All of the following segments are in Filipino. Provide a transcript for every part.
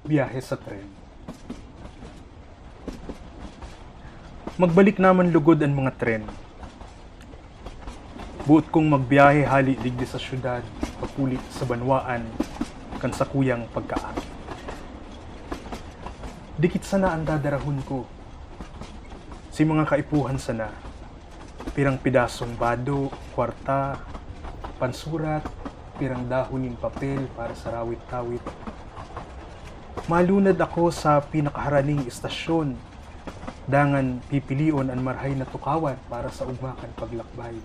Biyahe sa tren. Magbalik naman lugod ang mga tren. Buot kong magbiyahe hali digdi sa syudad, papulit sa banwaan, kan sa kuyang pagkaan. Dikit sana ang dadarahon ko. Si mga kaipuhan sana, pirang pidasong bado, kwarta, pansurat, pirang dahonin papel para sa rawit-tawit. Malunad ako sa pinakaharaning istasyon, dangan pipilion ang marhay na tukawan para sa ugmakan paglakbay.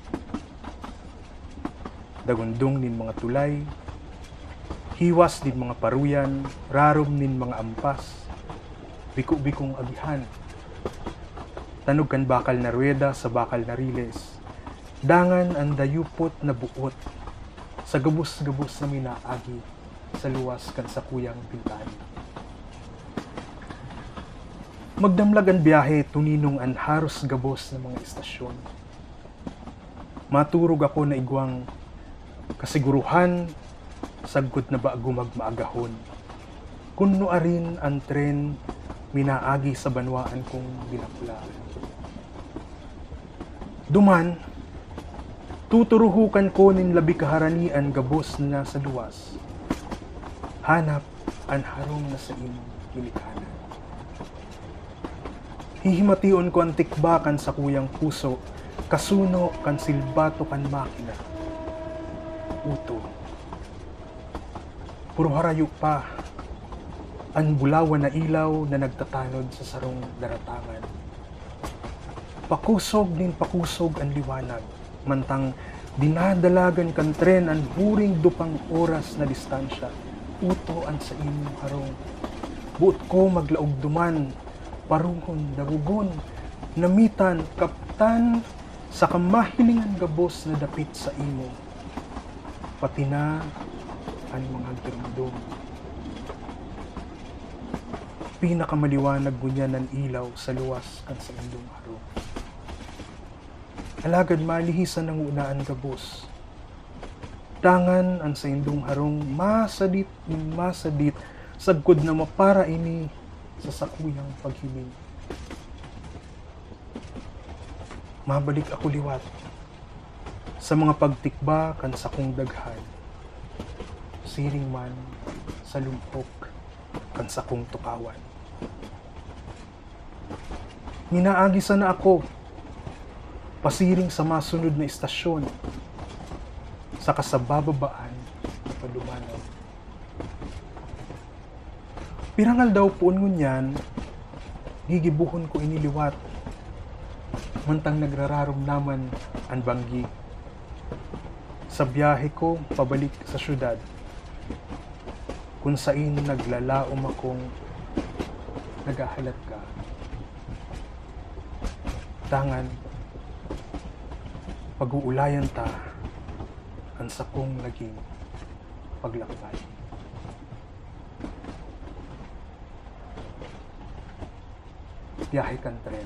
Dagundong nin mga tulay, hiwas nin mga paruyan, rarom nin mga ampas, biku-bikong agihan. Tanog kan bakal na ruweda sa bakal na riles, dangan ang dayupot na buot, sa gabus-gabus na minaagi, sa luwas kan sa kuyang bintana. Magdamlag ang biyahe tuninong ang haros gabos ng mga istasyon. Maturog ako na igwang kasiguruhan, sagkot na bago magmaagahon. Kuno arin ang tren minaagi sa banwaan kong binaklaan. Duman, tuturuhukan ko nin labi kaharanian gabos na sa luwas. Hanap ang harong na sa imong kilikanan. Hihimation ko ang tikbakan sa kuyang puso, kasuno kan silbato kan makina. Uto. Puro harayo pa, ang bulawan na ilaw na nagtatanod sa sarong daratangan. Pakusog din pakusog ang liwanag, mantang dinadalagan kan tren ang huring dupang oras na distansya. Uto ang sa imong harong. Buot ko maglaog duman, paruhon, dagugon, namitan, kaptan, sa kamahilingan gabos na dapit sa imo. Pati na ang mga girmdom. Pinakamaliwanag gunya ng ilaw sa luwas kan sa indong harong. Alagad malihisan ng unaan gabos. Dangan ang sa indong harong masadit, sagkod na mapara ini sa sakuyang paghiling. Mabalik ako liwat sa mga pagtikba kan sa kong daghan. Siring man sa lumpok kan sa kong tukawan. Minaagi sana ako pasiring sa masunod na istasyon sa kasabababaan na padumanaw. Pirangal daw puon ngunyan, gigibuhon ko iniliwat, mantang nagrararom naman ang banggi. Sa biyahe ko pabalik sa syudad, kung sain naglalaom akong nagahalat ka. Tangan, pag-uulayan ta, ang sakong naging paglakbay. Biyahe kan tren.